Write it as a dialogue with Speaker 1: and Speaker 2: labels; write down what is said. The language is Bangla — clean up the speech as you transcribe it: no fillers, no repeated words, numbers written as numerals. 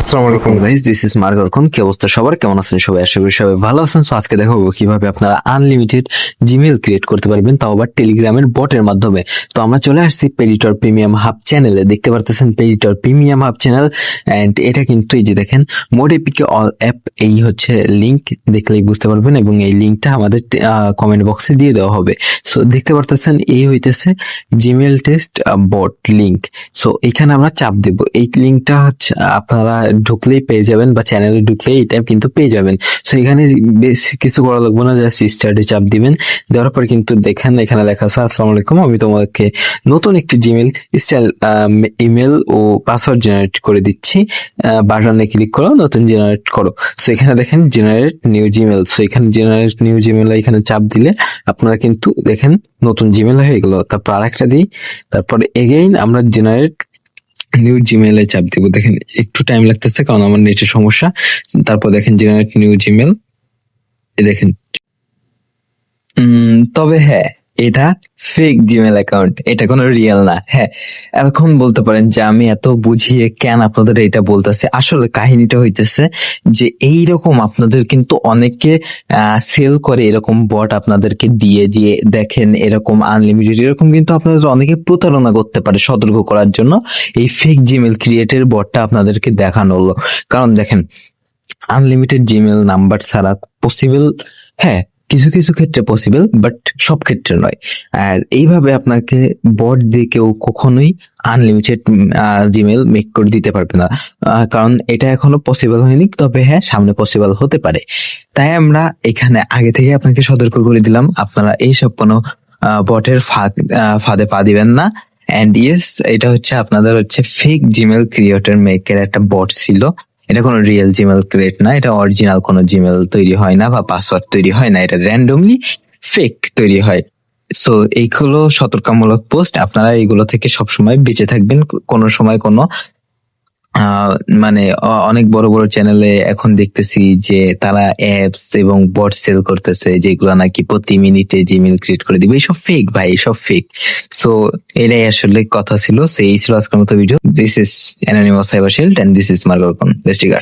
Speaker 1: আসসালামু আলাইকুম গাইস, দিস ইজ মার্গরখন। কি অবস্থা সবার, কেমন আছেন সবাই? আশা করি সবাই ভালো আছেন। সো আজকে দেখাবো কিভাবে আপনারা আনলিমিটেড জিমেইল ক্রিয়েট করতে পারবেন, তাও আবার টেলিগ্রামের বটের মাধ্যমে। তো আমরা চলে আসছি পেডিটর প্রিমিয়াম হাব চ্যানেলে। দেখতে পারতেছেন পেডিটর প্রিমিয়াম হাব চ্যানেল, এন্ড এটা কিন্তু এই যে দেখেন মোড এপিকে অল অ্যাপ, এই হচ্ছে লিংক, দেখলেই বুঝতে পারবেন, এবং এই লিংকটা আমাদের কমেন্ট বক্সে দিয়ে দেওয়া হবে। সো দেখতে পারতেছেন এই হইতেছে জিমেইল টেস্ট বট লিংক। সো এখানে আমরা চাপ দেব, এই লিংকটা হচ্ছে আপনারা ঢুকলেই পেয়ে যাবেন, বা চ্যানেলে ঢুকলেই এটা কিন্তু পেয়ে যাবেন। সো এখানে বেশ কিছু করা লাগবে না, জাস্ট স্টার্টে চাপ দিবেন। দেওয়ার পর কিন্তু দেখেন এখানে লেখা আছে আসসালামু আলাইকুম, আমি তোমাকে নতুন একটি জিমেইল স্টাইল ইমেল ও পাসওয়ার্ড জেনারেট করে দিচ্ছি, বাটনে ক্লিক করো, নতুন জেনারেট করো। সো এখানে দেখেন জেনারেট নিউ জিমেইল। সো এখানে জেনারেট নিউ জিমেইল এখানে চাপ দিলে আপনারা কিন্তু দেখেন নতুন জিমেইল হয়ে গেল। তারপর আরেকটা দিই, তারপরে এগেইন আমরা জেনারেট নিউ জিমেইলে চাপ দিব। দেখেন একটু টাইম লাগতেছে কারণ আমার নেটের সমস্যা। তারপর দেখেন জেনারেট নিউ জিমেইল, দেখেন। তবে হ্যাঁ, এটা ফেক জিমেল অ্যাকাউন্ট, এটা কোনো রিয়েল না। হ্যাঁ, এখন বলতে পারেন যে আমি এত বুঝিয়ে কেন আপনাদের এটা বলতেছে। আসলে কাহিনীটা হইতেছে যে এইরকম আপনাদের কিন্তু অনেকে সেল করে, এরকম বট আপনাদেরকে দিয়ে যে দেখেন এরকম আনলিমিটেড, এরকম কিন্তু আপনাদের অনেকে প্রতারণা করতে পারে। সতর্ক করার জন্য এই ফেক জিমেল ক্রিয়েটের বটটা আপনাদেরকে দেখানো হলো। কারণ দেখেন আনলিমিটেড জিমেল নাম্বার ছাড়া পসিবল, হ্যাঁ কিছু কিছু ক্ষেত্রে পসিবল, বাট সব ক্ষেত্রে নয়। আর এইভাবে আপনাকে বট দিয়ে কেউ কখনোই আনলিমিটেড জিমেল মেক করে দিতে পারবে না, কারণ এটা এখনো পসিবল হয়নি। তবে হ্যাঁ, সামনে পসিবল হতে পারে। তাই আমরা এখানে আগে থেকে আপনাকে সতর্ক করে দিলাম, আপনারা এইসব কোনো বটের ফাঁদে পা দিবেন না। অ্যান্ড ইয়েস, এটা হচ্ছে আপনাদের হচ্ছে ফেক জিমেল ক্রিয়েটর মেকের একটা বট ছিল। এটা কোনো রিয়েল জিমেল ক্রিয়েট না, এটা অরিজিনাল কোনো জিমেল তৈরি হয় না বা পাসওয়ার্ড তৈরি হয় না, এটা র্যান্ডমলি ফেক তৈরি হয়। সো এইগুলো সতর্কতামূলক পোস্ট, আপনারা এইগুলো থেকে সবসময় বেঁচে থাকবেন। কোনো সময় কোনো মানে অনেক বড় বড় চ্যানেলে এখন দেখতেছি যে তারা অ্যাপস এবং বট সেল করতেছে, যেগুলো নাকি প্রতি মিনিটে জিমেল ক্রিয়েট করে দিবে। এইসব ফেক ভাই, এইসব ফেক। সো এটাই আসলে কথা ছিল। সো এই ছিল আজকের মতো video. This is anonymous cyber shield and this is মার্গরকন। Best regards.